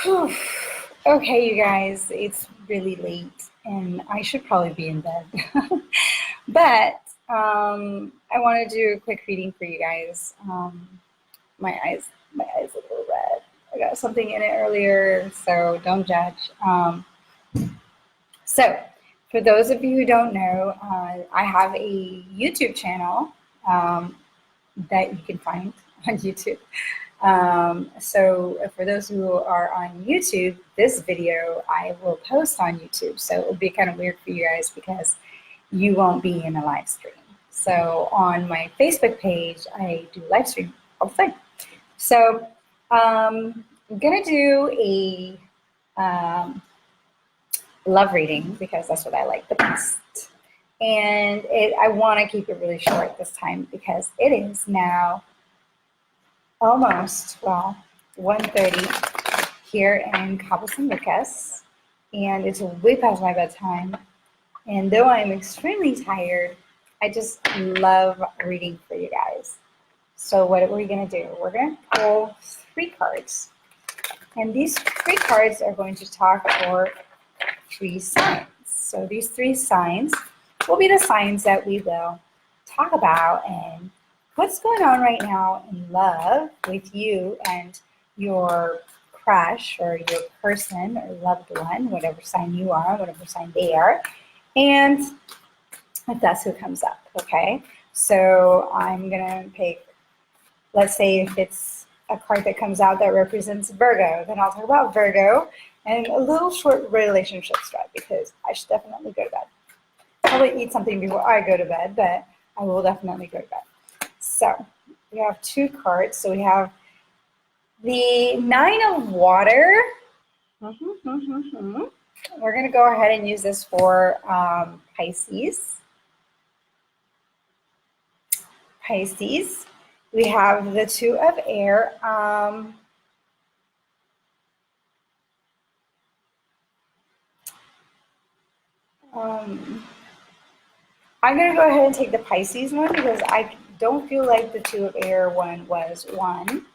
Whew. Okay, you guys, it's really late and I should probably be in bed. But I want to do a quick reading for you guys. My eyes a little red. I got something in it earlier, so don't judge. So, for those of you who don't know, I have a YouTube channel that you can find on YouTube. So for those who are on YouTube, this video I will post on YouTube. So it will be kind of weird for you guys because you won't be in a live stream. So on my Facebook page, I do live stream all the time. So I'm gonna do a love reading because that's what I like the best. And I want to keep it really short this time because it is now almost, well, 1:30 here in Cabo San Lucas, and it's way past my bedtime. And though I'm extremely tired, I just love reading for you guys. So what are we going to do? We're going to pull 3 cards. And these 3 cards are going to talk for 3 signs. So these 3 signs will be the signs that we will talk about and what's going on right now in love with you and your crush or your person or loved one, whatever sign you are, whatever sign they are, and if that's who comes up, okay? So I'm gonna pick, let's say if it's a card that comes out that represents Virgo, then I'll talk about Virgo and a little short relationship stuff because I should definitely go to bed. Probably eat something before I go to bed, but I will definitely go to bed. So we have 2 cards. So we have the 9 of Water. We're going to go ahead and use this for Pisces. Pisces. We have the 2 of Air. I'm going to go ahead and take the Pisces one because I don't feel like the 2 of Air one was one.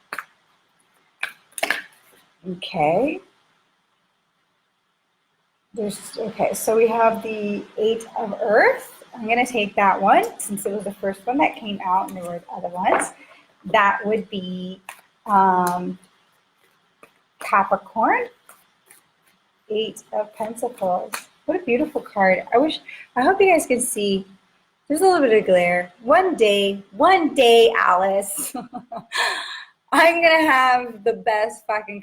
Okay. Okay, so we have the 8 of Earth. I'm going to take that one since it was the first one that came out and there were other ones. That would be Capricorn. 8 of Pentacles. What a beautiful card. I hope you guys can see. There's a little bit of glare. One day, Alice, I'm going to have the best fucking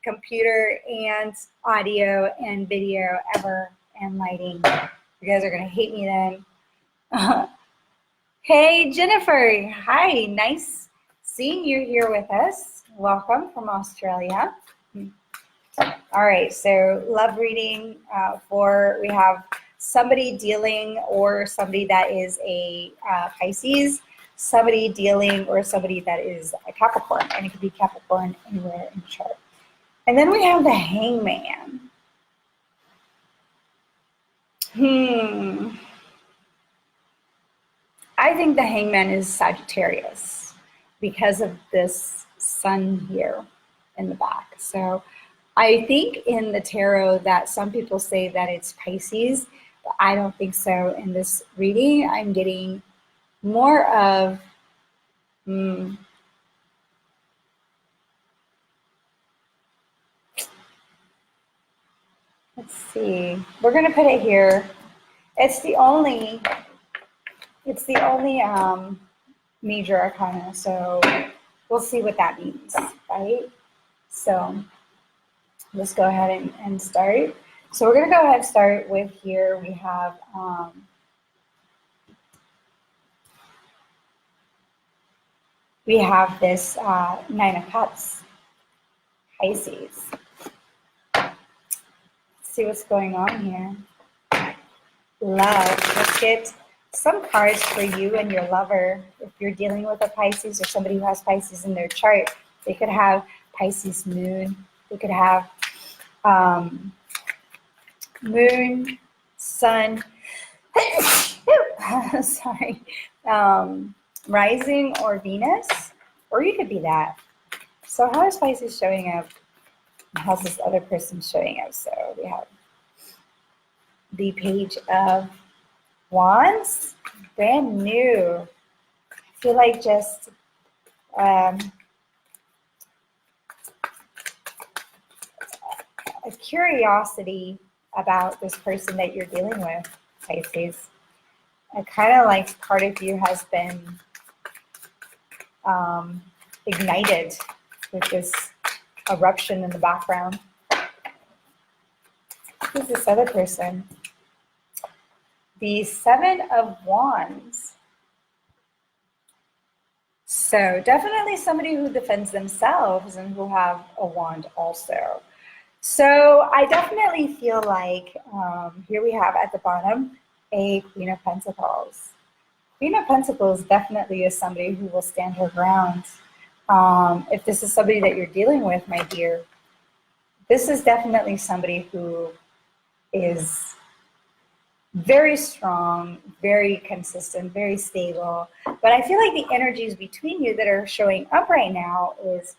computer and audio and video ever and lighting. You guys are going to hate me then. Hey, Jennifer. Hi. Nice seeing you here with us. Welcome from Australia. All right. So love reading we have somebody dealing or somebody that is a Pisces, somebody dealing or somebody that is a Capricorn, and it could be Capricorn anywhere in the chart. And then we have the Hangman. I think the Hangman is Sagittarius because of this sun here in the back. So I think in the tarot that some people say that it's Pisces, but I don't think so. In this reading, I'm getting more of let's see. We're gonna put it here. It's the only major arcana, so we'll see what that means, right? So let's go ahead and start. So we're gonna go ahead and start with here. We have this 9 of Cups, Pisces. Let's see what's going on here. Love. Let's get some cards for you and your lover. If you're dealing with a Pisces or somebody who has Pisces in their chart, they could have Pisces moon. They could have moon, sun, sorry, rising or Venus, or you could be that. So how is Pisces showing up? how's this other person showing up? So we have the Page of Wands, brand new. I feel like just a curiosity about this person that you're dealing with, Pisces. Kind of like part of you has been ignited with this eruption in the background. Who's this other person? The Seven of Wands. So definitely somebody who defends themselves and who have a wand also. So I definitely feel like here we have at the bottom a Queen of Pentacles. Queen of Pentacles definitely is somebody who will stand her ground. If this is somebody that you're dealing with, my dear, this is definitely somebody who is very strong, very consistent, very stable. But I feel like the energies between you that are showing up right now is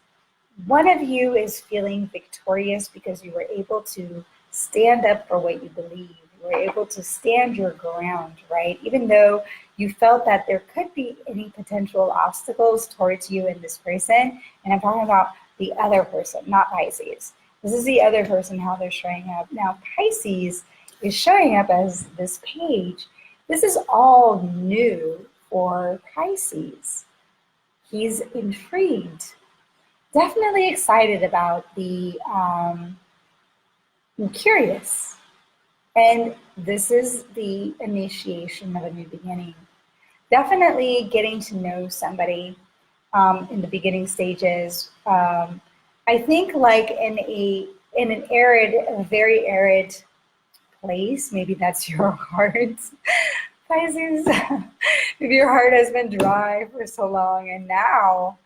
one of you is feeling victorious because you were able to stand up for what you believe. You were able to stand your ground, right? Even though you felt that there could be any potential obstacles towards you and this person. And I'm talking about the other person, not Pisces. This is the other person, how they're showing up. Now, Pisces is showing up as this page. This is all new for Pisces. He's intrigued, definitely excited about the curious. And this is the initiation of a new beginning. Definitely getting to know somebody in the beginning stages. I think like in an arid, a very arid place, maybe that's your heart, Pisces. Maybe your heart has been dry for so long, and now,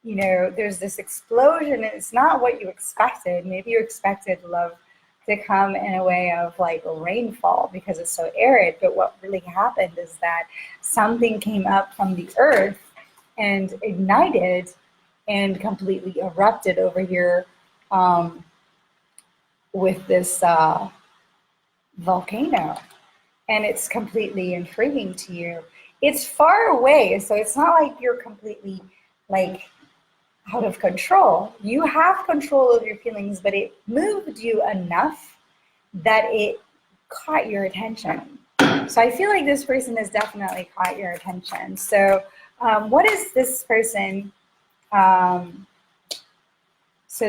you know, there's this explosion, and it's not what you expected. Maybe you expected love to come in a way of like a rainfall because it's so arid, but what really happened is that something came up from the earth and ignited and completely erupted over here with this volcano, and it's completely intriguing to you. It's far away, so it's not like you're completely like out of control. You have control of your feelings, but it moved you enough that it caught your attention. So I feel like this person has definitely caught your attention. So what is this person? So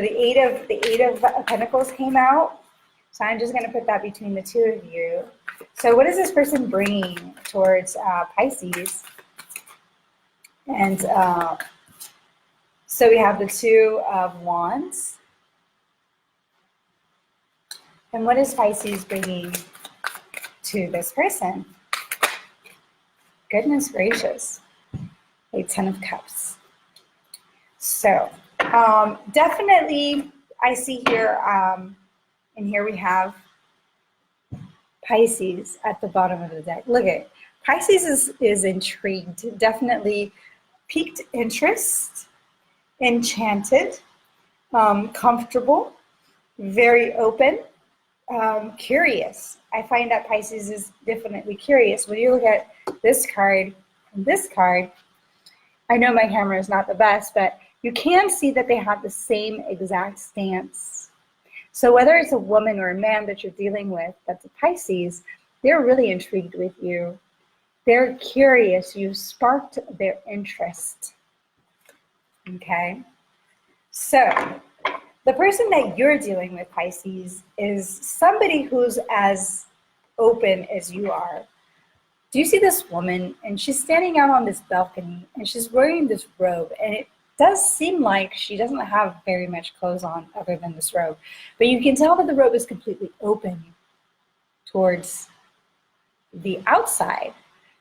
the eight of Pentacles came out. So I'm just going to put that between the two of you. So what is this person bringing towards Pisces? And so we have the Two of Wands. And what is Pisces bringing to this person? Goodness gracious. A Ten of Cups. So definitely I see here, and here we have Pisces at the bottom of the deck. Look at it. Pisces is intrigued, definitely piqued interest, enchanted, comfortable, very open, curious. I find that Pisces is definitely curious. When you look at this card and this card, I know my camera is not the best, but you can see that they have the same exact stance. So whether it's a woman or a man that you're dealing with that's a Pisces, they're really intrigued with you. They're curious. You sparked their interest. Okay? So the person that you're dealing with, Pisces, is somebody who's as open as you are. Do you see this woman? And she's standing out on this balcony, and she's wearing this robe, and it does seem like she doesn't have very much clothes on other than this robe. But you can tell that the robe is completely open towards the outside.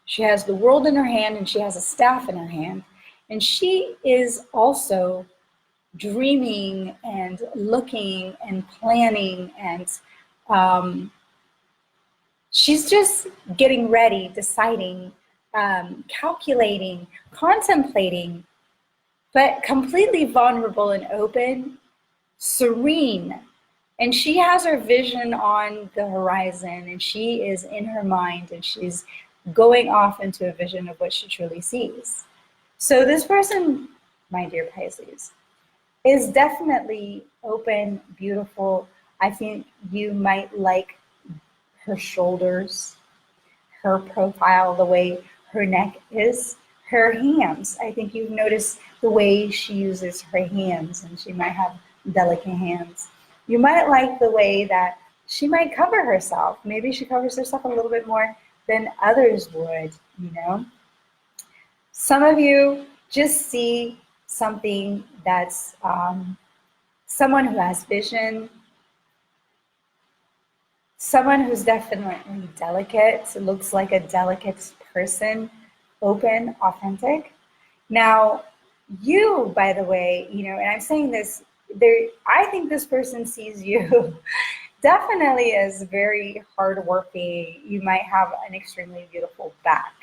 She has the world in her hand, and she has a staff in her hand. And she is also dreaming and looking and planning, and she's just getting ready, deciding, calculating, contemplating, but completely vulnerable and open serene. And she has her vision on the horizon, and she is in her mind, and she's going off into a vision of what she truly sees. So this person, my dear Pisces, is definitely open, beautiful. I think you might like her shoulders, her profile, the way her neck is, her hands. I think you've noticed the way she uses her hands, and she might have delicate hands. You might like the way that she might cover herself. Maybe she covers herself a little bit more than others would, you know. Some of you just see something that's someone who has vision, someone who's definitely delicate, looks like a delicate person, open, authentic. Now, you, by the way, you know, and I'm saying this, I think this person sees you definitely as very hardworking. You might have an extremely beautiful back,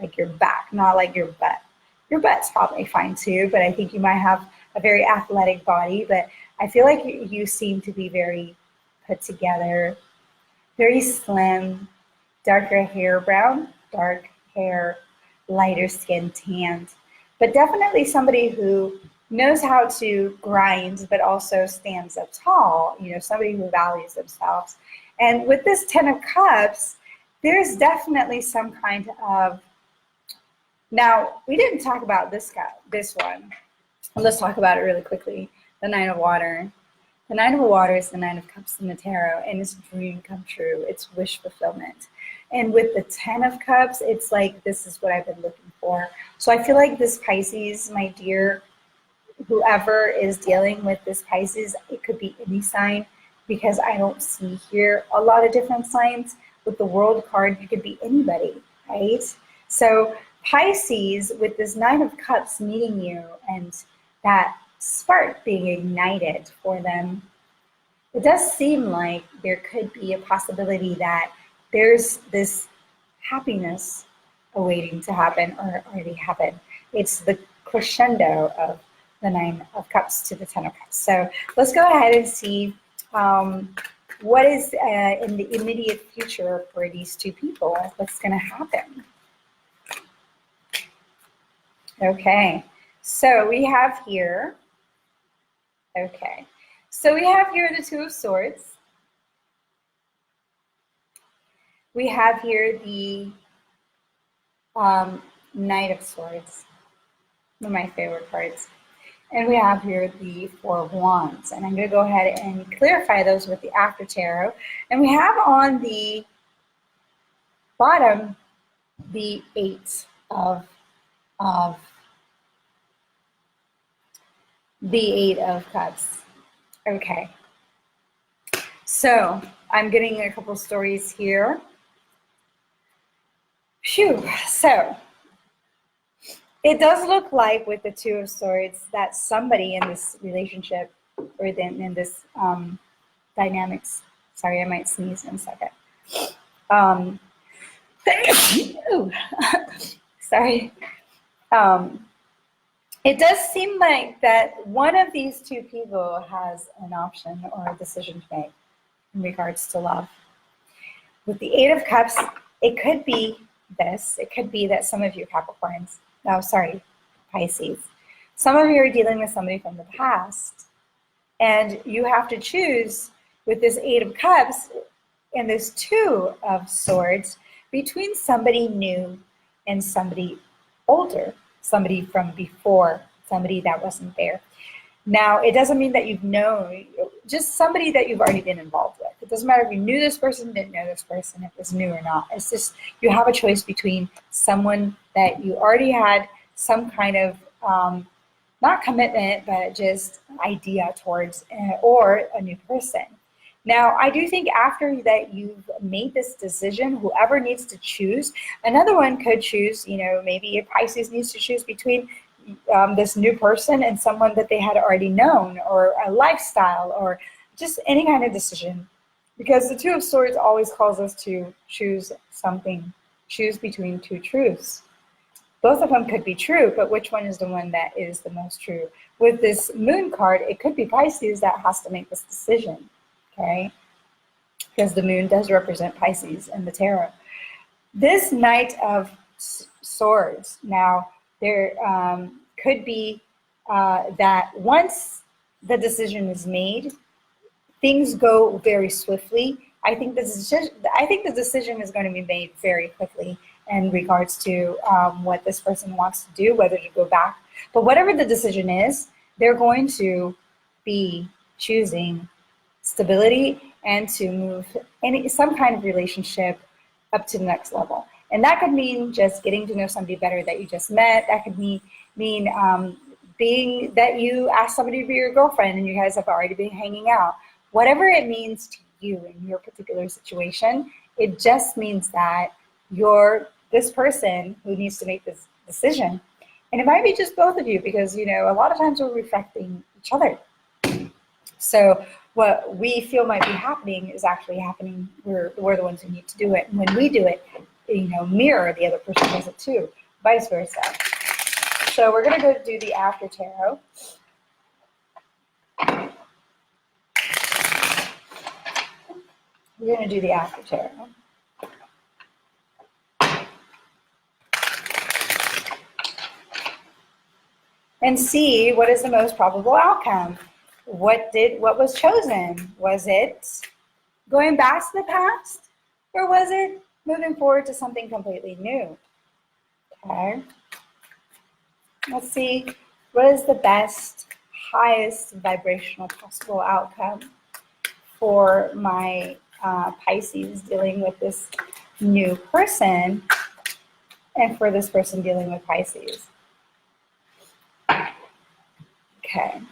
like your back, not like your butt. Your butt's probably fine too, but I think you might have a very athletic body. But I feel like you seem to be very put together, very slim, darker hair, brown, dark hair, lighter skin, tanned, but definitely somebody who knows how to grind, but also stands up tall, you know, somebody who values themselves. And with this 10 of Cups, there's definitely some kind of, now we didn't talk about this guy, this one. Let's talk about it really quickly. The Nine of Water. The Nine of Water is the Nine of Cups in the tarot, and it's dream come true. It's wish fulfillment. And with the 10 of Cups, it's like, this is what I've been looking for. So I feel like this Pisces, my dear, whoever is dealing with this Pisces, it could be any sign, because I don't see here a lot of different signs. With the World card, you could be anybody, right? So Pisces, with this Nine of Cups meeting you and that spark being ignited for them, it does seem like there could be a possibility that there's this happiness awaiting to happen or already happened. It's the crescendo of the Nine of Cups to the 10 of Cups. So let's go ahead and see what is in the immediate future for these two people. What's going to happen? Okay, so we have here, okay, so we have here the Two of Swords. We have here the Knight of Swords, one of my favorite cards. And we have here the Four of Wands. And I'm going to go ahead and clarify those with the After Tarot. And we have on the bottom the Eight of Cups. Okay. So I'm getting a couple stories here. Phew. So it does look like with the Two of Swords that somebody in this relationship or in this dynamics, sorry, I might sneeze in a second. Sorry. It does seem like that one of these two people has an option or a decision to make in regards to love. With the Eight of Cups, it could be this. It could be that some of you Capricorns, no, sorry, Pisces, some of you are dealing with somebody from the past, and you have to choose with this Eight of Cups and this Two of Swords between somebody new and somebody older, somebody from before, somebody that wasn't there. Now, it doesn't mean that you've known, just somebody that you've already been involved with. It doesn't matter if you knew this person, didn't know this person, if it's new or not. It's just you have a choice between someone that you already had some kind of, not commitment, but just idea towards, or a new person. Now, I do think after that you've made this decision, whoever needs to choose, another one could choose, you know, maybe if Pisces needs to choose between this new person and someone that they had already known, or a lifestyle, or just any kind of decision. Because the Two of Swords always calls us to choose something, choose between two truths. both of them could be true, but which one is the one that is the most true? With this moon card, it could be Pisces that has to make this decision, okay? Because the moon does represent Pisces in the tarot. This Knight of Swords, now there could be that once the decision is made, things go very swiftly. I think the decision is going to be made very quickly in regards to what this person wants to do, whether to go back. But whatever the decision is, they're going to be choosing stability and to move some kind of relationship up to the next level. And that could mean just getting to know somebody better that you just met. That could mean being that you ask somebody to be your girlfriend and you guys have already been hanging out. Whatever it means to you in your particular situation, it just means that you're this person who needs to make this decision. And it might be just both of you because, you know, a lot of times we're reflecting each other. So what we feel might be happening is actually happening. We're the ones who need to do it. And when we do it, you know, mirror the other person does it too, vice versa. So we're going to go do the after tarot. We're going to do the after tarot. And see what is the most probable outcome. What was chosen? Was it going back to the past, or was it moving forward to something completely new? Okay. Let's see, what is the best, highest vibrational possible outcome for my Pisces dealing with this new person and for this person dealing with Pisces? Okay.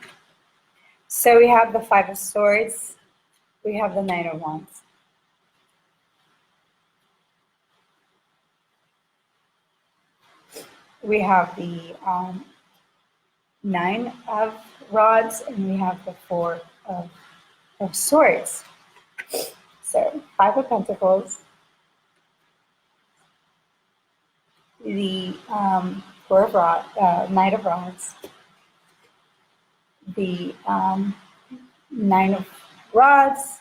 So we have the Five of Swords, we have the Knight of Wands. We have the Nine of Rods, and we have the Four of Swords. So Five of Pentacles, the Four of Rods, Knight of Rods, the Nine of Rods,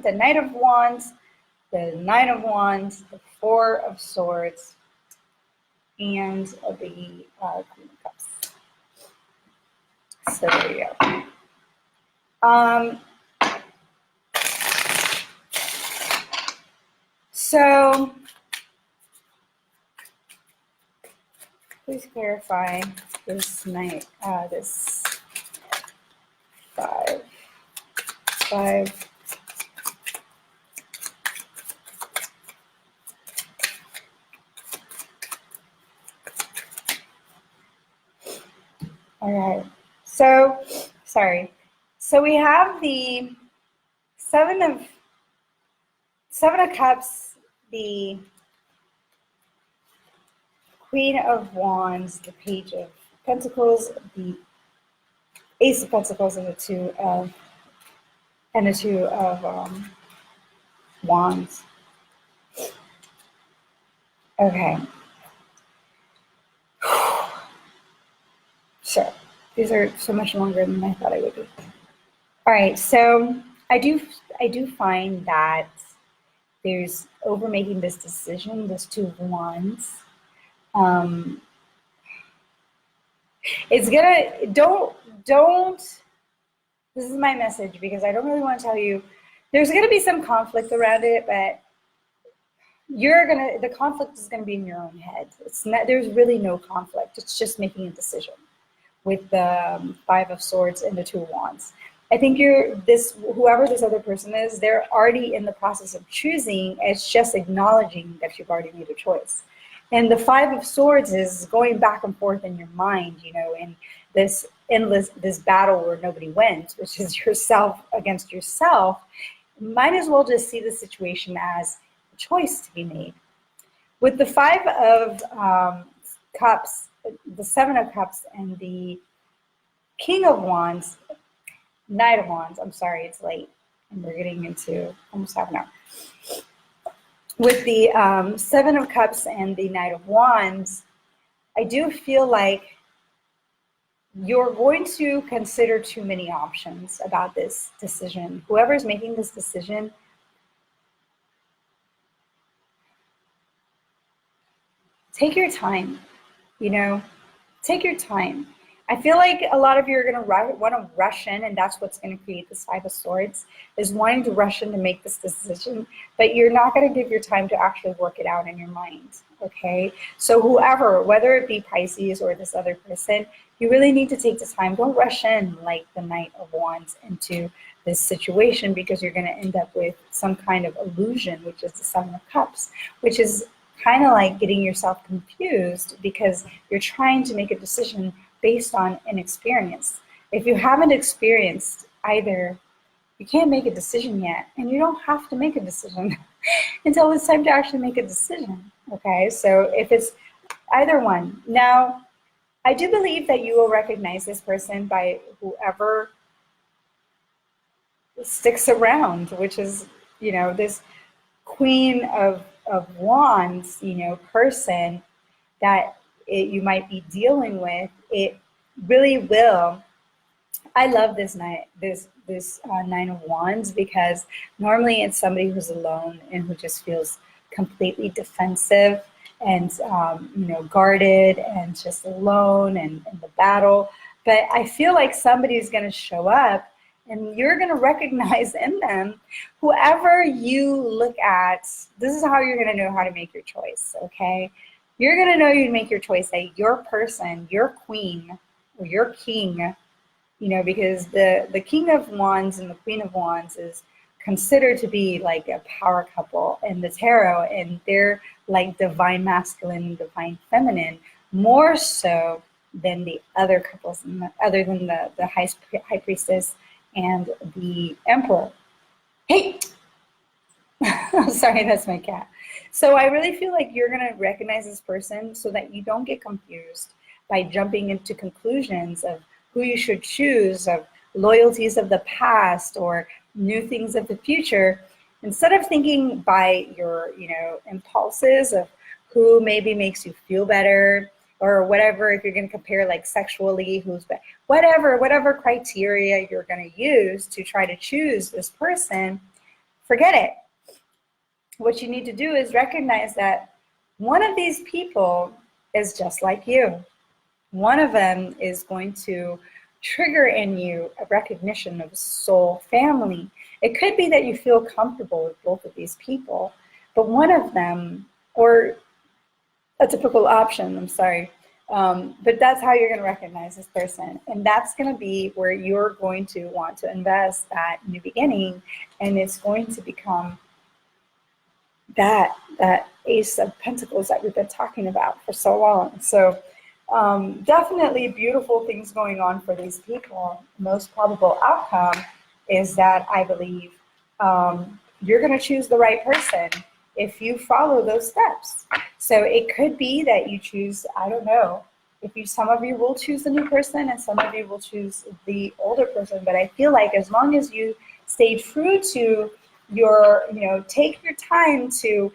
the Knight of Wands, the Nine of Wands, the Four of Swords, and the Queen of Cups. So there you go. So please clarify this night, this five. All right. So, sorry. So we have the Seven of Cups, the Queen of Wands, the Page of Pentacles, the Ace of Pentacles, and the Two of Wands. Okay. Sure. These are so much longer than I thought I would be. All right. So I do find that there's over making this decision. This Two of Wands. It's gonna don't. This is my message because I don't really want to tell you. There's gonna be some conflict around it, but the conflict is gonna be in your own head. It's not. There's really no conflict. It's just making a decision with the Five of Swords and the Two of Wands. I think whoever this other person is, they're already in the process of choosing. It's just acknowledging that you've already made a choice. And the Five of Swords is going back and forth in your mind, you know, in this battle where nobody wins, which is yourself against yourself. Might as well just see the situation as a choice to be made. With the Five of Cups, the Seven of Cups, and the King of Wands, Knight of Wands, I'm sorry, it's late, and we're getting into almost half an hour. With the Seven of Cups and the Knight of Wands, I do feel like you're going to consider too many options about this decision. Whoever's making this decision, take your time, you know, take your time. I feel like a lot of you are going to want to rush in, and that's what's going to create this Five of Swords, is wanting to rush in to make this decision, but you're not going to give your time to actually work it out in your mind, okay? So whoever, whether it be Pisces or this other person, you really need to take the time. Don't rush in like the Knight of Wands into this situation, because you're going to end up with some kind of illusion, which is the Seven of Cups, which is kind of like getting yourself confused because you're trying to make a decision based on an experience. If you haven't experienced either, you can't make a decision yet, and you don't have to make a decision until it's time to actually make a decision, okay? So if it's either one. Now, I do believe that you will recognize this person by whoever sticks around, which is, you know, this Queen of Wands, you know, person that you might be dealing with. It really will. I love this Nine of Wands, because normally it's somebody who's alone and who just feels completely defensive and you know, guarded and just alone and in the battle. But I feel like somebody's going to show up, and you're going to recognize in them whoever you look at. This is how you're going to know how to make your choice, okay? You're going to know you make your choice that your person, your queen, or your king, you know, because the King of Wands and the Queen of Wands is considered to be like a power couple in the tarot, and they're like divine masculine and divine feminine, more so than the other couples, other than the high priestess and the emperor. Hey, sorry, that's my cat. So I really feel like you're going to recognize this person so that you don't get confused by jumping into conclusions of who you should choose, of loyalties of the past or new things of the future. Instead of thinking by your, you know, impulses of who maybe makes you feel better or whatever, if you're going to compare like sexually, who's better, whatever criteria you're going to use to try to choose this person, forget it. What you need to do is recognize that one of these people is just like you. One of them is going to trigger in you a recognition of soul family. It could be that you feel comfortable with both of these people, but one of them, or a typical option, I'm sorry, but that's how you're going to recognize this person. And that's going to be where you're going to want to invest that new beginning, and it's going to become that Ace of Pentacles that we've been talking about for so long. So definitely beautiful things going on for these people. Most probable outcome is that I believe you're going to choose the right person if you follow those steps. So it could be that you choose, I don't know, some of you will choose the new person and some of you will choose the older person. But I feel like as long as you stay true to your, you know, take your time to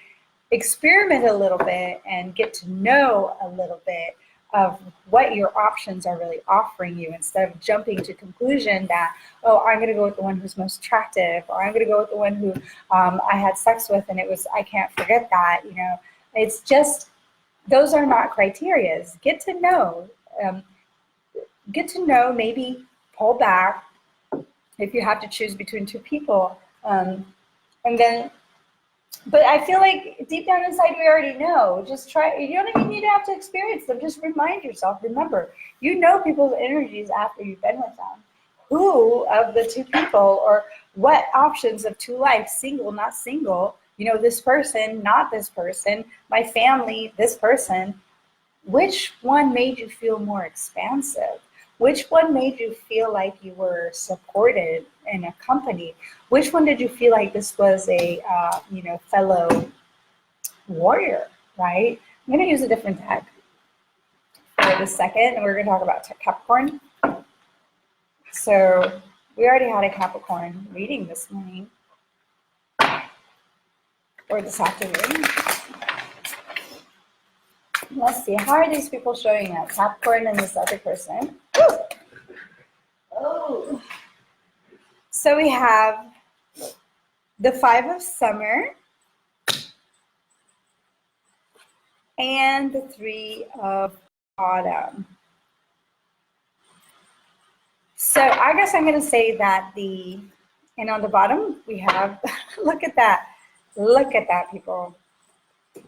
experiment a little bit and get to know a little bit of what your options are really offering you, instead of jumping to conclusion that, oh, I'm going to go with the one who's most attractive, or I'm going to go with the one who I had sex with and I can't forget that, you know. It's just, those are not criterias. Get to know, maybe pull back if you have to choose between two people. And then, but I feel like deep down inside we already know. Just try, you don't even need to have to experience them. Just remind yourself, remember, you know people's energies after you've been with them. Who of the two people, or what options of two lives, single, not single, you know, this person, not this person, my family, this person, which one made you feel more expansive? Which one made you feel like you were supported and accompanied? Which one did you feel like this was a, you know, fellow warrior, right? I'm going to use a different tag for the second, and we're going to talk about Capricorn. So we already had a Capricorn reading this morning, or this afternoon. Let's see, how are these people showing up? Capricorn and this other person. Oh. So we have the Five of Summer and the Three of Autumn. So I guess I'm going to say that and on the bottom we have, look at that, people.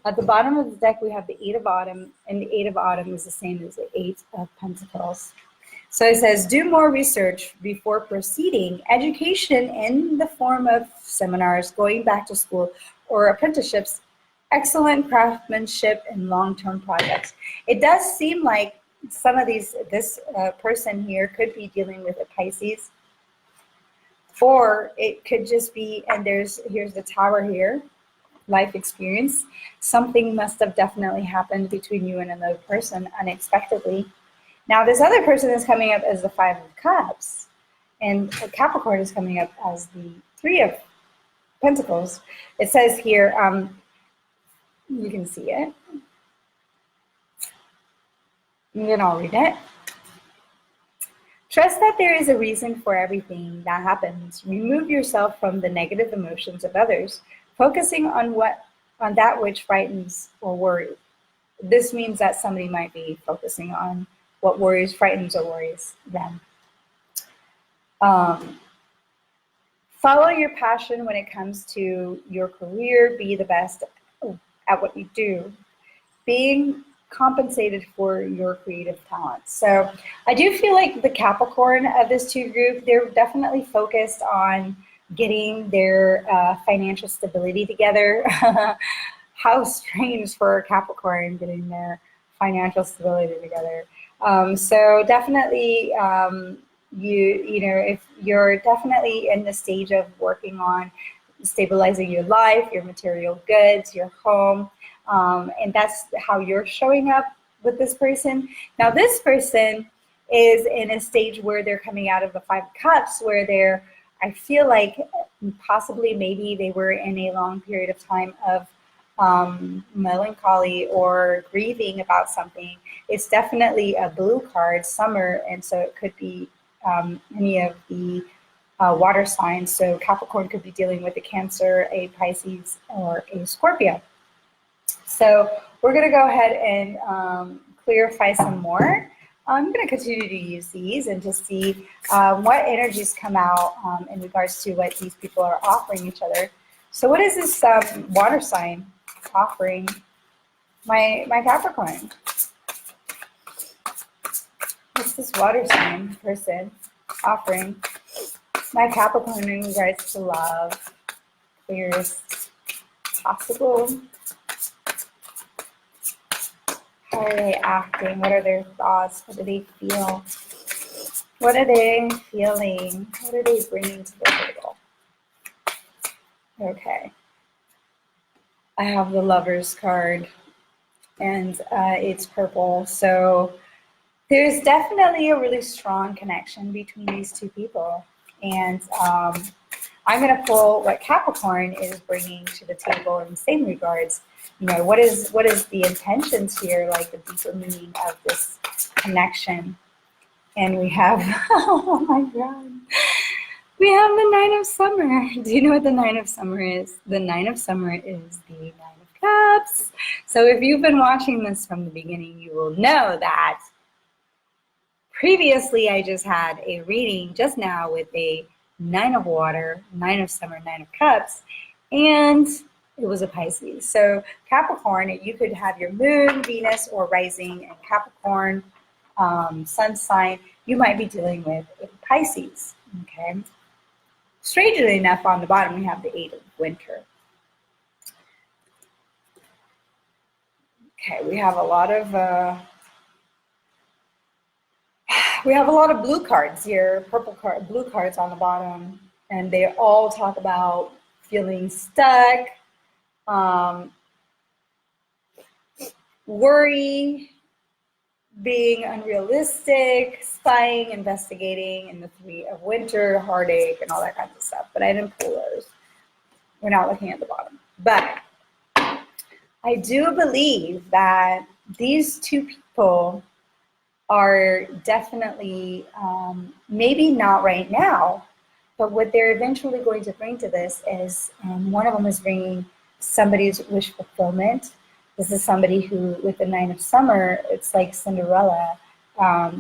At the bottom of the deck we have the Eight of Autumn, and the Eight of Autumn is the same as the Eight of Pentacles. So it says, do more research before proceeding. Education in the form of seminars, going back to school, or apprenticeships, excellent craftsmanship, and long-term projects. It does seem like some of this person here could be dealing with a Pisces, or it could just be, and here's the Tower here, life experience. Something must have definitely happened between you and another person unexpectedly. Now, this other person is coming up as the Five of Cups, and Capricorn is coming up as the Three of Pentacles. It says here, you can see it. And then I'll read it. Trust that there is a reason for everything that happens. Remove yourself from the negative emotions of others, focusing on that which frightens or worries. This means that somebody might be focusing on what worries, frightens, or worries them. Follow your passion when it comes to your career. Be the best at what you do. Being compensated for your creative talents. So I do feel like the Capricorn of this two group, they're definitely focused on getting their financial stability together. How strange for a Capricorn getting their financial stability together. So definitely, you know, if you're definitely in the stage of working on stabilizing your life, your material goods, your home, and that's how you're showing up with this person. Now, this person is in a stage where they're coming out of the Five of Cups, where I feel like possibly maybe they were in a long period of time of melancholy or grieving about something. It's definitely a blue card, summer, and so it could be any of the water signs. So Capricorn could be dealing with a Cancer, a Pisces, or a Scorpio. So we're going to go ahead and clarify some more. I'm going to continue to use these and just see what energies come out in regards to what these people are offering each other. So what is this water sign offering my Capricorn? What's this water sign person offering my Capricorn in regards to love, clearest possible? How are they acting? What are their thoughts? What do they feel? What are they feeling? What are they bringing to the table? Okay. I have the Lovers card, and it's purple. So there's definitely a really strong connection between these two people. And I'm going to pull what Capricorn is bringing to the table in the same regards. You know, what is the intentions here, like the deeper meaning of this connection. And we have, oh my God, we have the Nine of Summer. Do you know what the Nine of Summer is? The Nine of Summer is the Nine of Cups. So if you've been watching this from the beginning, you will know that previously I just had a reading just now with a Nine of Water, Nine of Summer, Nine of Cups, and it was a Pisces. So Capricorn, you could have your moon, Venus, or rising in Capricorn, sun sign. You might be dealing with a Pisces, okay? Strangely enough, on the bottom, we have the Eight of Winter. Okay, we have a lot of blue cards here, blue cards on the bottom, and they all talk about feeling stuck, worry, being unrealistic, spying, investigating, and the Three of Winter, heartache, and all that kinds of stuff. But I didn't pull those. We're not looking at the bottom. But I do believe that these two people are definitely, maybe not right now, but what they're eventually going to bring to this is, one of them is bringing somebody's wish fulfillment. This is somebody who, with the Nine of Summer, it's like Cinderella,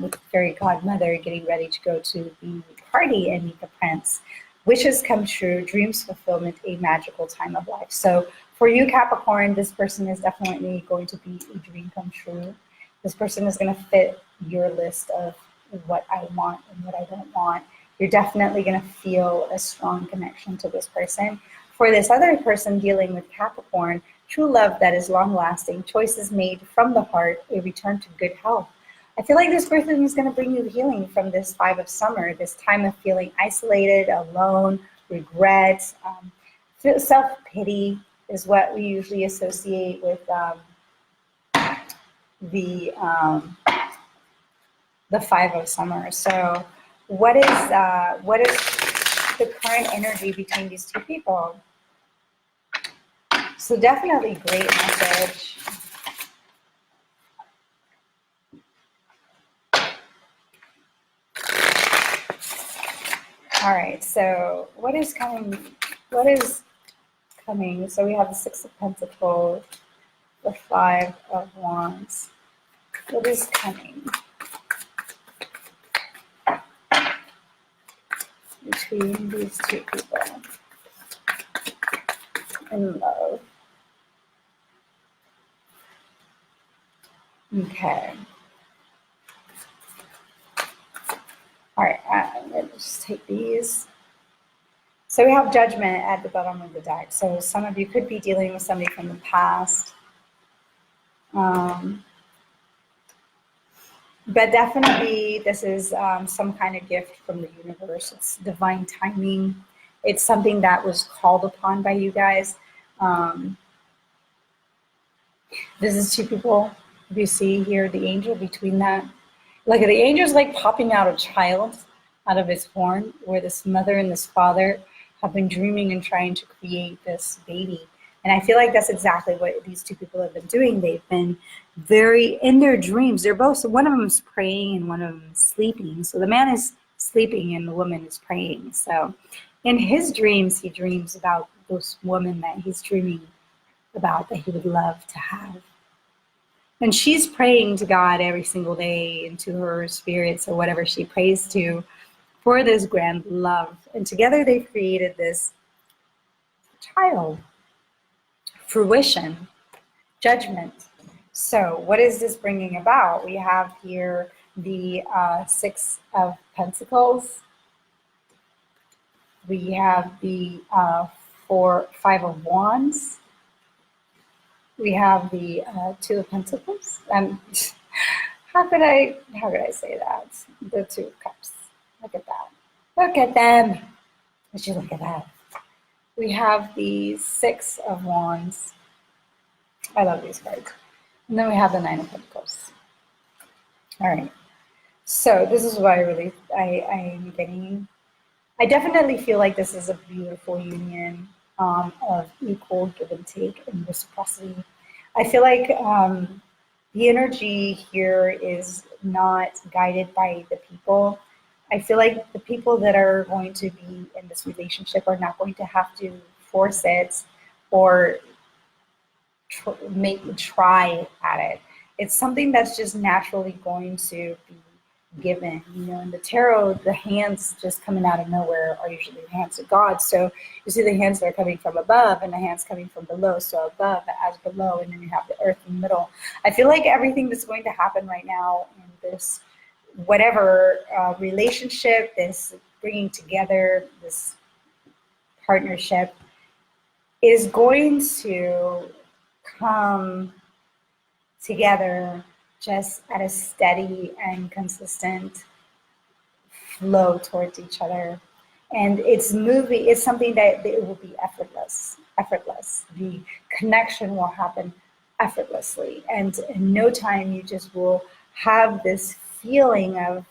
with the fairy godmother getting ready to go to the party and meet the prince. Wishes come true, dreams fulfillment, a magical time of life. So for you, Capricorn, this person is definitely going to be a dream come true. This person is going to fit your list of what I want and what I don't want. You're definitely going to feel a strong connection to this person. For this other person dealing with Capricorn, true love that is long-lasting, choices made from the heart, a return to good health. I feel like this person is going to bring you healing from this Five of Summer, this time of feeling isolated, alone, regret, self-pity is what we usually associate with the Five of Summer. So what is the current energy between these two people? So definitely great message. All right, so what is coming? What is coming? So we have the Six of Pentacles, the Five of Wands. What is coming between these two people in love? Okay. All right, I'm going to just take these. So we have Judgment at the bottom of the deck. So some of you could be dealing with somebody from the past. But definitely this is some kind of gift from the universe. It's divine timing. It's something that was called upon by you guys. This is two people. If you see here, the angel between that. Look at the angel's like popping out a child out of his horn, where this mother and this father have been dreaming and trying to create this baby. And I feel like that's exactly what these two people have been doing. They've been very, in their dreams, they're both, so one of them is praying and one of them is sleeping. So the man is sleeping and the woman is praying. So in his dreams, he dreams about this woman that he's dreaming about, that he would love to have. And she's praying to God every single day, into her spirits or whatever she prays to, for this grand love. And together they created this child. Fruition, judgment. So what is this bringing about? We have here the Six of Pentacles. We have the Five of Wands. We have the Two of Pentacles. How could I say that? The Two of Cups. Look at that. Look at them. Would you look at that? We have the Six of Wands. I love these cards. And then we have the Nine of Pentacles. All right. So this is what I am getting. I definitely feel like this is a beautiful union of equal give and take and reciprocity. I feel like the energy here is not guided by the people. I feel like the people that are going to be in this relationship are not going to have to force it or try at it. It's something that's just naturally going to be given. You know, in the tarot, the hands just coming out of nowhere are usually the hands of God. So you see the hands that are coming from above and the hands coming from below. So above as below, and then you have the earth in the middle. I feel like everything that's going to happen right now in this whatever relationship, this bringing together, this partnership, is going to come together just at a steady and consistent flow towards each other. And it's something that it will be effortless. The connection will happen effortlessly. And in no time, you just will have this feeling of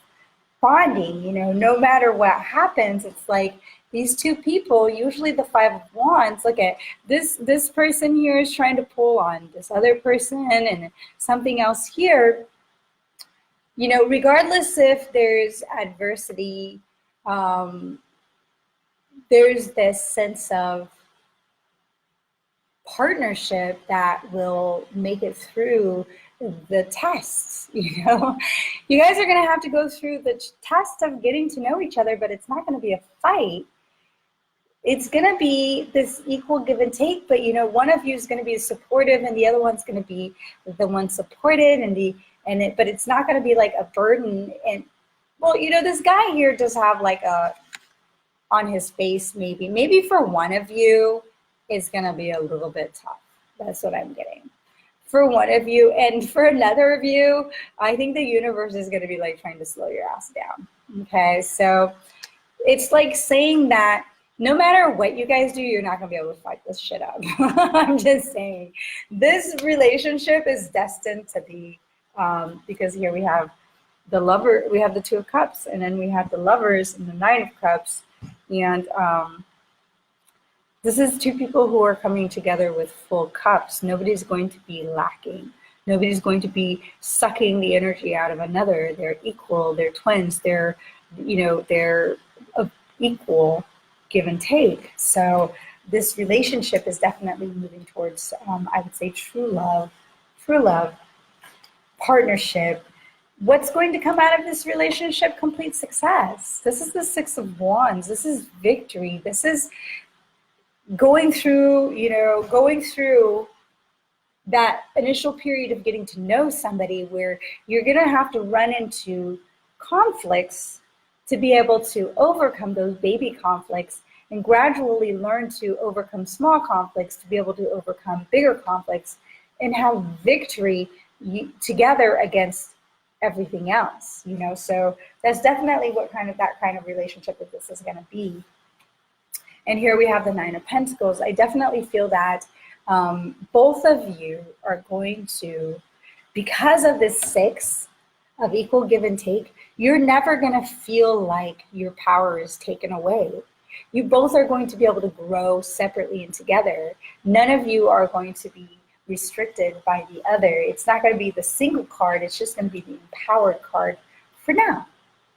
bonding. You know, no matter what happens, it's like these two people, usually the Five of Wands, look at this person here is trying to pull on this other person and something else here. You know, regardless if there's adversity, there's this sense of partnership that will make it through the tests. You know, you guys are going to have to go through the test of getting to know each other, but it's not going to be a fight. It's going to be this equal give and take, but you know, one of you is going to be supportive and the other one's going to be the one supported, but it's not going to be like a burden. And well, you know, this guy here does have like a on his face, maybe for one of you it's going to be a little bit tough. That's what I'm getting for one of you. And for another of you, I think the universe is going to be like trying to slow your ass down. Okay, so it's like saying that no matter what you guys do, you're not going to be able to fight this shit up. I'm just saying this relationship is destined to be, because here we have the lover, we have the Two of Cups, and then we have the Lovers and the Nine of Cups. And this is two people who are coming together with full cups. Nobody's going to be lacking. Nobody's going to be sucking the energy out of another. They're equal. They're twins. They're, you know, they're equal give and take. So this relationship is definitely moving towards, I would say, true love, partnership. What's going to come out of this relationship? Complete success. This is the Six of Wands. This is victory. This is going through, you know, that initial period of getting to know somebody where you're going to have to run into conflicts to be able to overcome those baby conflicts and gradually learn to overcome small conflicts to be able to overcome bigger conflicts and have victory together against everything else, you know. So that's definitely what that kind of relationship that this is going to be. And here we have the Nine of Pentacles. I definitely feel that both of you are going to, because of this Six of equal give and take, you're never going to feel like your power is taken away. You both are going to be able to grow separately and together. None of you are going to be restricted by the other. It's not going to be the single card. It's just going to be the empowered card for now,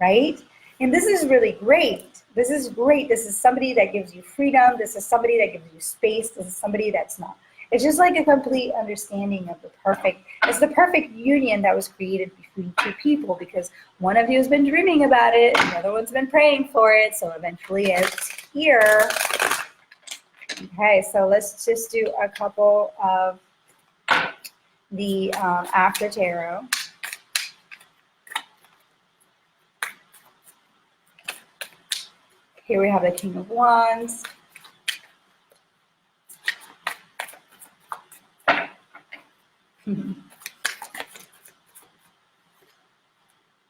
right? And this is really great. This is great. This is somebody that gives you freedom. This is somebody that gives you space. This is somebody that's not. It's just like a complete understanding of it's the perfect union that was created between two people, because one of you has been dreaming about it and the other one's been praying for it. So eventually it's here. Okay, so let's just do a couple of the after tarot. Here we have the King of Wands.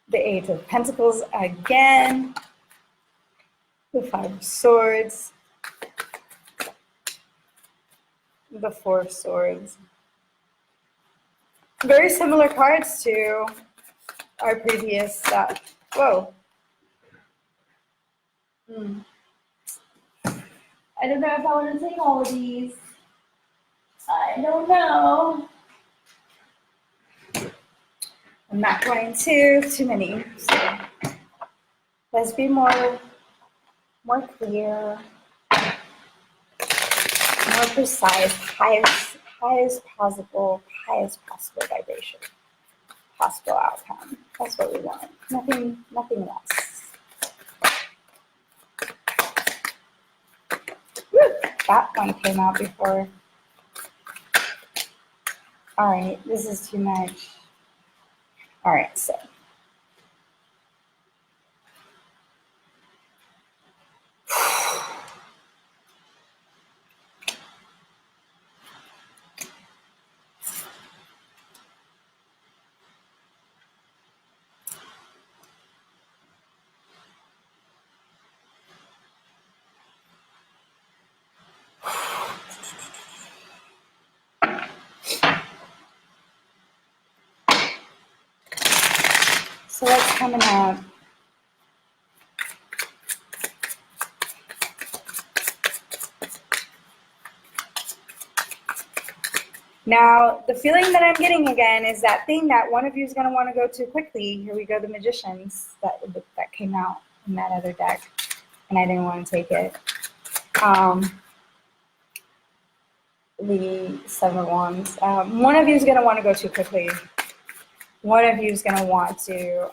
The Eight of Pentacles again. The Five of Swords. The Four of Swords. Very similar cards to our previous stuff. Whoa. I don't know if I want to take all of these. I don't know. I'm not going to. Too many. So let's be more clear, more precise, highest possible vibration, possible outcome. That's what we want. Nothing less. Woo, that one came out before. All right, this is too much. All right, so. So what's coming up? Now, the feeling that I'm getting again is that thing that one of you is going to want to go to quickly. Here we go, the Magicians that came out in that other deck, and I didn't want to take it. The Seven of Wands. One of you is going to want to go too quickly. One of you is going to want to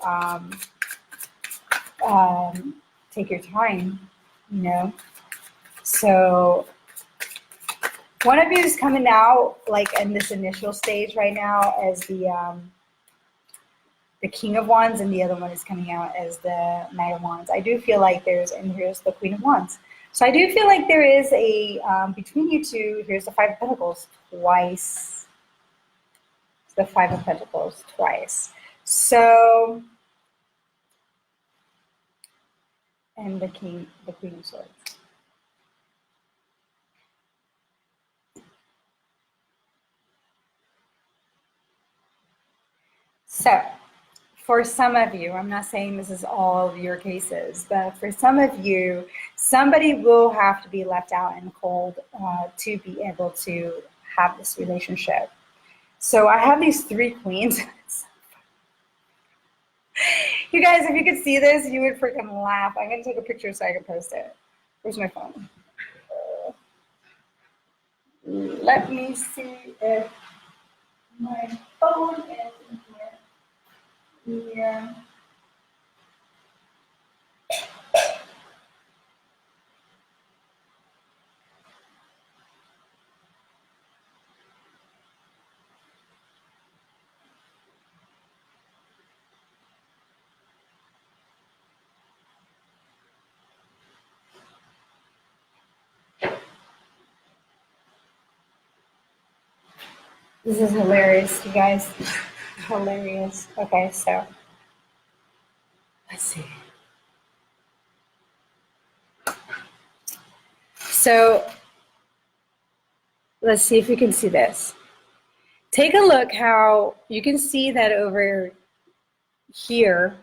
take your time, you know. So one of you is coming out like in this initial stage right now as the King of Wands, and the other one is coming out as the Knight of Wands. I do feel like and here's the Queen of Wands. So I do feel like there is a, between you two, here's the Five of Pentacles twice. It's the Five of Pentacles twice. So, and the Queen of Swords. So, for some of you, I'm not saying this is all of your cases, but for some of you, somebody will have to be left out in the cold to be able to have this relationship. So I have these three queens. You guys, if you could see this, you would freaking laugh. I'm going to take a picture so I can post it. Where's my phone? Let me see if my phone is in here. Yeah. This is hilarious, you guys. Hilarious. Okay, so let's see. So let's see if you can see this. Take a look how you can see that over here,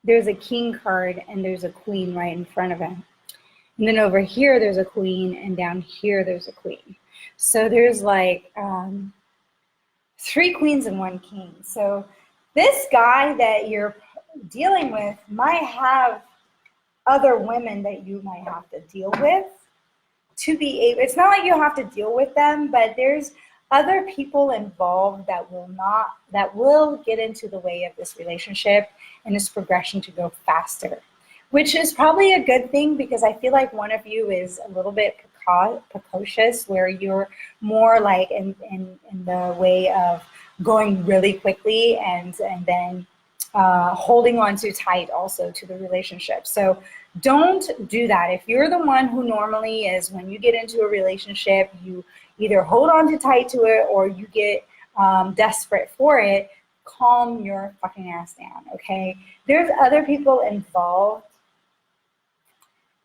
there's a king card and there's a queen right in front of him. And then over here, there's a queen, and down here, there's a queen. So there's like three queens and one king. So this guy that you're dealing with might have other women that you might have to deal with to be able, it's not like you have to deal with them, but there's other people involved that will get into the way of this relationship and this progression to go faster, which is probably a good thing, because I feel like one of you is a little bit precocious, where you're more like in the way of going really quickly and then holding on too tight also to the relationship. So don't do that. If you're the one who normally is, when you get into a relationship, you either hold on too tight to it or you get desperate for it, calm your fucking ass down, okay? There's other people involved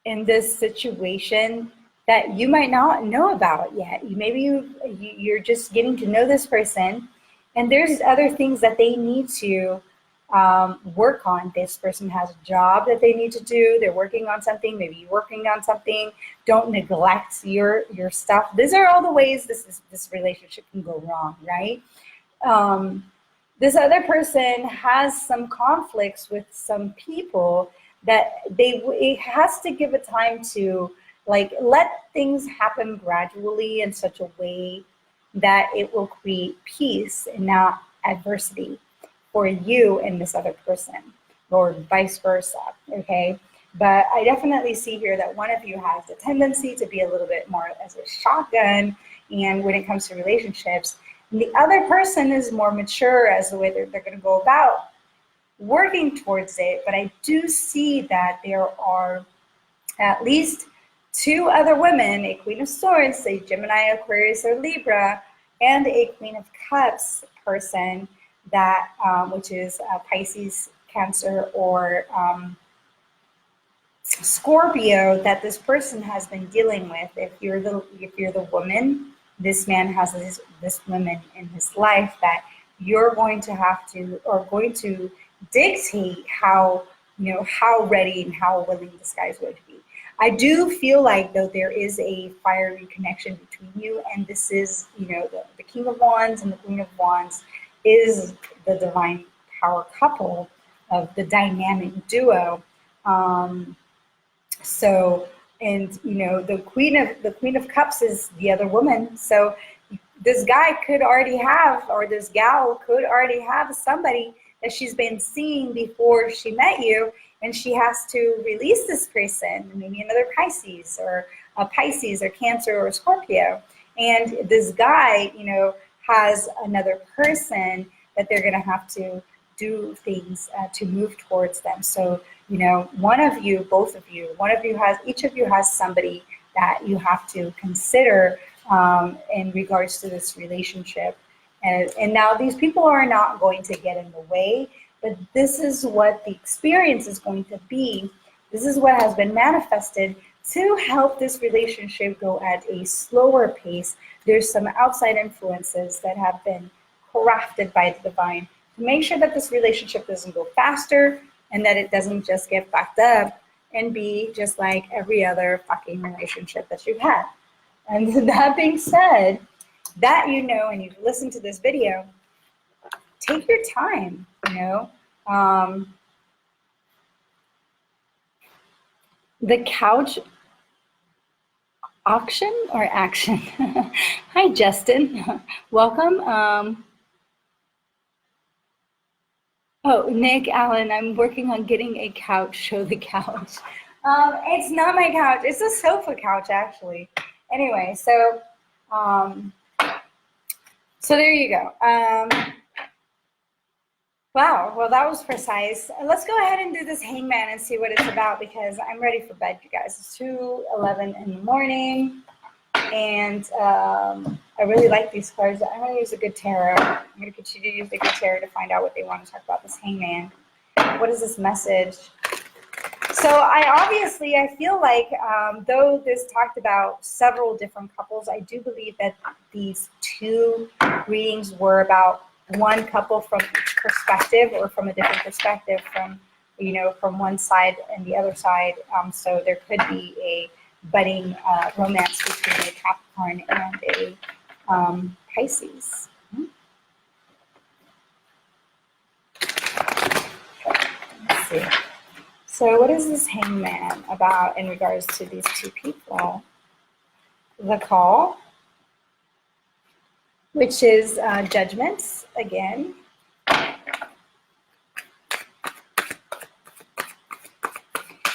in this situation that you might not know about yet. Maybe you're just getting to know this person, and there's other things that they need to work on. This person has a job that they need to do. They're working on something. Maybe you're working on something. Don't neglect your stuff. These are all the ways this relationship can go wrong, right? This other person has some conflicts with some people that it has to give it time to like let things happen gradually in such a way that it will create peace and not adversity for you and this other person, or vice versa, okay? But I definitely see here that one of you has the tendency to be a little bit more as a shotgun, and when it comes to relationships, and the other person is more mature as the way they're going to go about working towards it. But I do see that there are at least two other women, a Queen of Swords, a Gemini, Aquarius, or Libra, and a Queen of Cups person that, which is Pisces, Cancer, or Scorpio, that this person has been dealing with. If you're the woman, this man has this woman in his life that you're going to have to, or going to dictate how ready and how willing this guy is going to be. I do feel like, though, there is a fiery connection between you, and this is, the King of Wands and the Queen of Wands is the divine power couple of the dynamic duo. So, and the Queen of Cups is the other woman. So this guy could already have, or this gal could already have somebody that she's been seeing before she met you, and she has to release this person, maybe another Pisces or a Pisces or Cancer or Scorpio. And this guy, has another person that they're going to have to do things to move towards them. So, one of you, both of you, each of you has somebody that you have to consider in regards to this relationship. And now these people are not going to get in the way, but this is what the experience is going to be. This is what has been manifested to help this relationship go at a slower pace. There's some outside influences that have been crafted by the divine to make sure that this relationship doesn't go faster and that it doesn't just get backed up and be just like every other fucking relationship that you've had. And that being said, that and you've listened to this video, take your time, the couch auction or action. Hi, Justin. Welcome. Oh, Nick Allen, I'm working on getting a couch. Show the couch. It's not my couch. It's a sofa couch, actually. Anyway, so there you go. Wow, well, that was precise. Let's go ahead and do this hangman and see what it's about, because I'm ready for bed, you guys. It's 2:11 in the morning, and I really like these cards. I'm going to use a good tarot. I'm going to continue to use the good tarot to find out what they want to talk about this hangman. What is this message? So I feel like, though this talked about several different couples, I do believe that these two readings were about one couple from each perspective, or from a different perspective, from one side and the other side. So there could be a budding romance between a Capricorn and a Pisces. Let's see. So what is this hangman about in regards to these two people? The call, which is judgments again.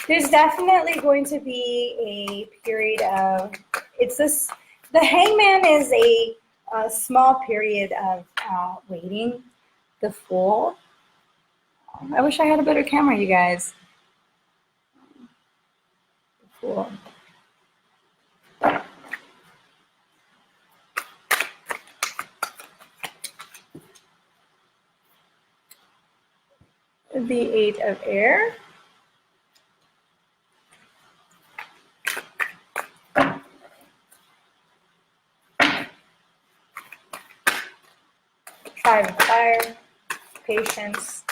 There's definitely going to be a period of, the hangman is a small period of waiting. The Fool. I wish I had a better camera, you guys. The Fool. The Eight of Air. Five of Fire. Patience.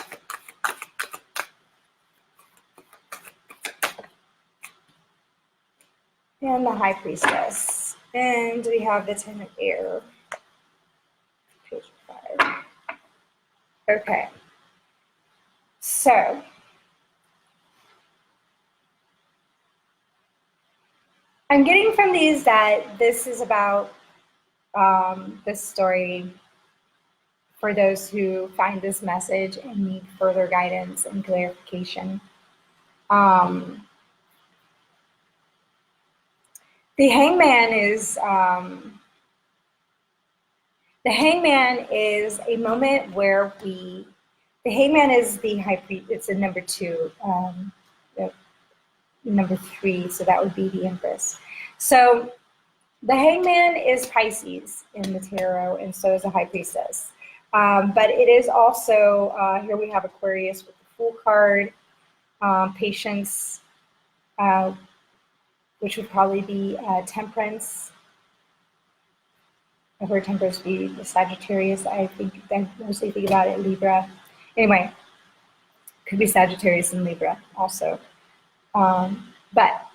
And the High Priestess. And we have the Ten of Air. Page 5. Okay. So, I'm getting from these that this is about this story for those who find this message and need further guidance and clarification. The Hangman is a moment where the Hangman is the High Priest. It's a number 2, number 3, so that would be the Empress. So the Hangman is Pisces in the tarot, and so is the High Priestess. But it is also, here we have Aquarius with the Fool card, Patience, which would probably be Temperance. I've heard Temperance be the Sagittarius. I mostly think about it, Libra. Anyway, could be Sagittarius and Libra also. But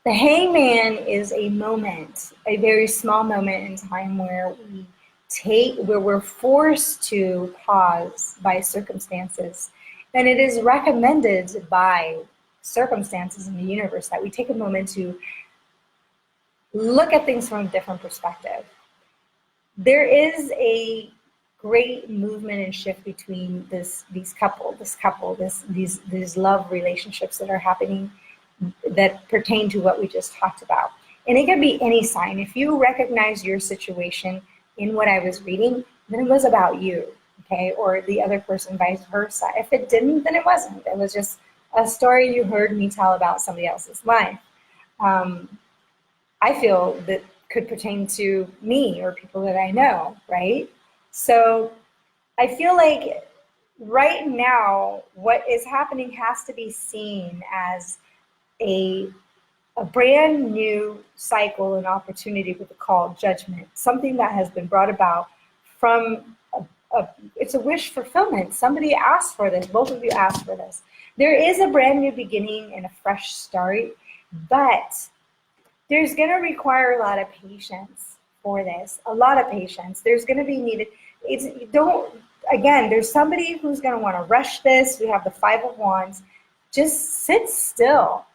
The hangman is a moment, a very small moment in time where we're forced to pause by circumstances. And it is recommended by circumstances in the universe that we take a moment to look at things from a different perspective. There is a great movement and shift between these love relationships that are happening that pertain to what we just talked about. And it can be any sign. If you recognize your situation in what I was reading, then it was about you, okay? Or the other person, vice versa. If it didn't, then it wasn't. It was just a story you heard me tell about somebody else's life. I feel that could pertain to me or people that I know, right? So I feel like right now, what is happening has to be seen as a brand new cycle and opportunity with a call, judgment, something that has been brought about from it's a wish fulfillment. Somebody asked for this, both of you asked for this. There is a brand new beginning and a fresh start, but there's going to require a lot of patience for this, a lot of patience. There's going to be needed. Again, there's somebody who's going to want to rush this. We have the Five of Wands. Just sit still.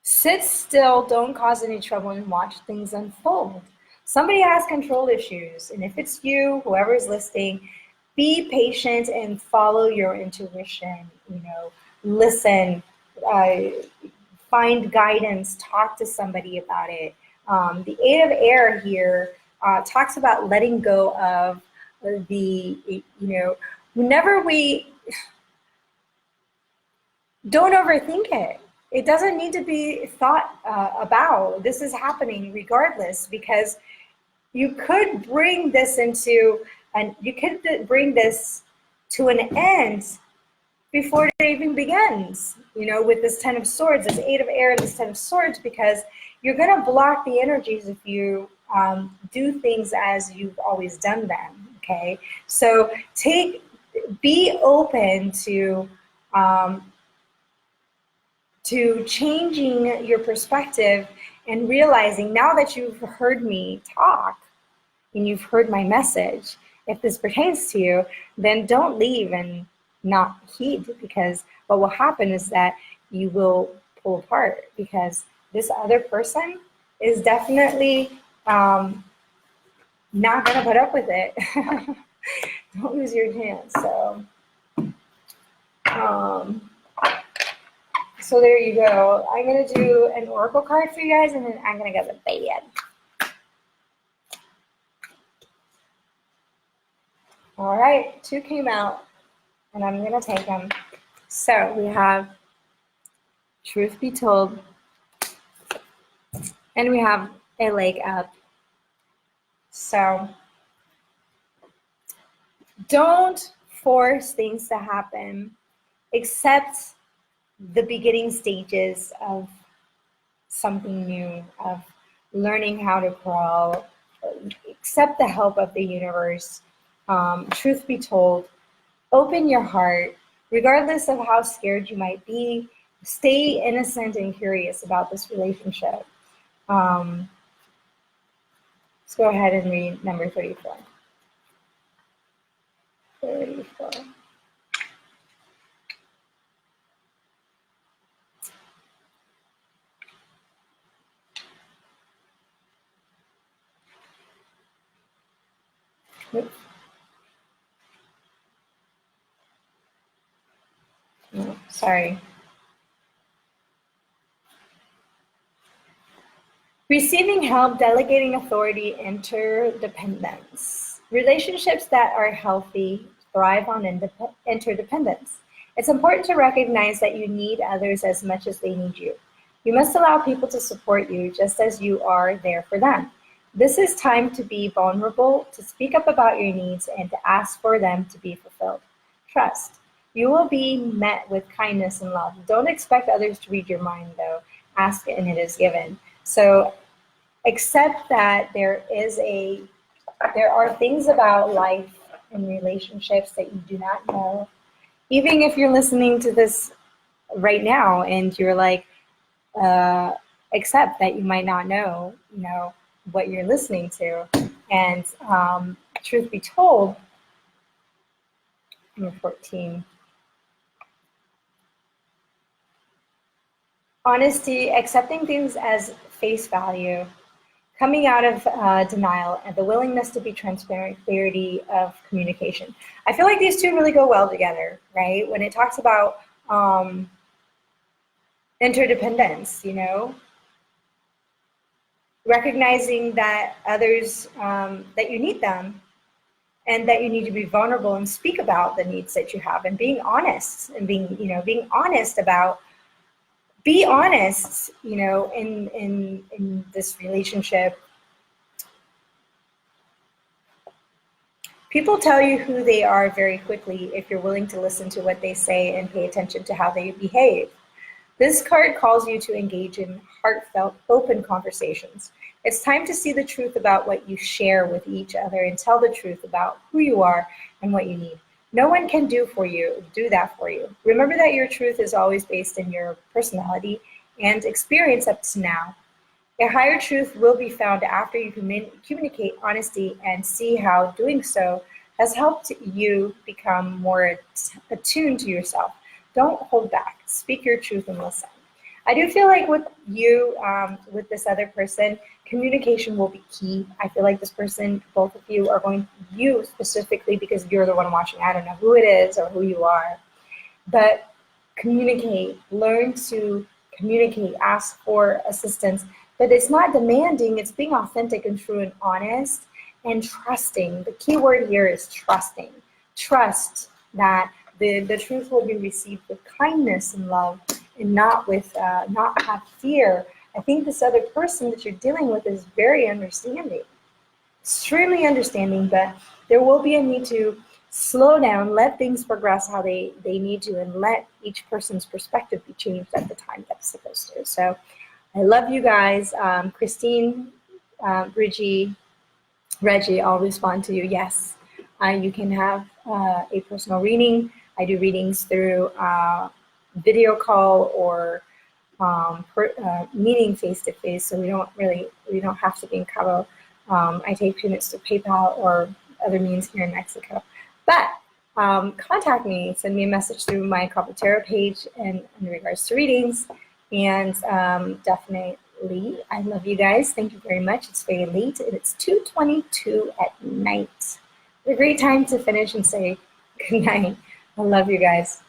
Sit still, don't cause any trouble, and watch things unfold. Somebody has control issues, and if it's you, whoever is listening, be patient and follow your intuition. Listen, find guidance, talk to somebody about it. The Eight of Air here talks about letting go of whenever we don't overthink it. It doesn't need to be thought about. This is happening regardless, because you could bring this to an end before it even begins, with this Ten of Swords, this Eight of Air, and this Ten of Swords, because you're going to block the energies if you do things as you've always done them, okay? So be open to changing your perspective and realizing, now that you've heard me talk and you've heard my message, if this pertains to you, then don't leave and not heed, because what will happen is that you will pull apart, because this other person is definitely not going to put up with it. Don't lose your chance. So there you go. I'm going to do an oracle card for you guys, and then I'm going to go to bed. All right, 2 came out, and I'm going to take them. So we have Truth Be Told, and we have a leg up. So don't force things to happen. Accept the beginning stages of something new, of learning how to crawl. Accept the help of the universe. Truth be told, open your heart, regardless of how scared you might be. Stay innocent and curious about this relationship. Let's go ahead and read number 34. 34. Oops. No, sorry. Receiving help, delegating authority, interdependence. Relationships that are healthy thrive on interdependence. It's important to recognize that you need others as much as they need you. You must allow people to support you just as you are there for them. This is time to be vulnerable, to speak up about your needs, and to ask for them to be fulfilled. Trust. You will be met with kindness and love. Don't expect others to read your mind, though. Ask and it is given. So accept that there are things about life and relationships that you do not know. Even if you're listening to this right now, and you're like, accept that you might not know, what you're listening to. And truth be told, number 14, honesty, accepting things as face value, coming out of denial, and the willingness to be transparent, clarity of communication. I feel like these two really go well together, right? When it talks about interdependence, recognizing that others, that you need them, and that you need to be vulnerable and speak about the needs that you have, and being honest, and being honest about, be honest, in this relationship. People tell you who they are very quickly if you're willing to listen to what they say and pay attention to how they behave. This card calls you to engage in heartfelt, open conversations. It's time to see the truth about what you share with each other and tell the truth about who you are and what you need. No one can do that for you. Remember that your truth is always based in your personality and experience up to now. A higher truth will be found after you communicate honesty and see how doing so has helped you become more attuned to yourself. Don't hold back. Speak your truth and listen. I do feel like with you, with this other person, communication will be key. I feel like this person, both of you are going, you specifically, because you're the one watching, I don't know who it is or who you are, but communicate, learn to communicate, ask for assistance. But it's not demanding, it's being authentic and true and honest and trusting. The key word here is trusting. Trust that the truth will be received with kindness and love, and not have fear. I think this other person that you're dealing with is very understanding, extremely understanding, but there will be a need to slow down, let things progress how they need to, and let each person's perspective be changed at the time that it's supposed to. So I love you guys. Christine, Bridgie, Reggie, I'll respond to you. Yes, you can have a personal reading. I do readings through video call or meeting face-to-face, so we don't have to be in Cabo. I take payments to PayPal or other means here in Mexico. But contact me, send me a message through my Cabo Tarot page in regards to readings. And definitely, I love you guys. Thank you very much. It's very late, and it's 2:22 at night. It's a great time to finish and say good night. I love you guys.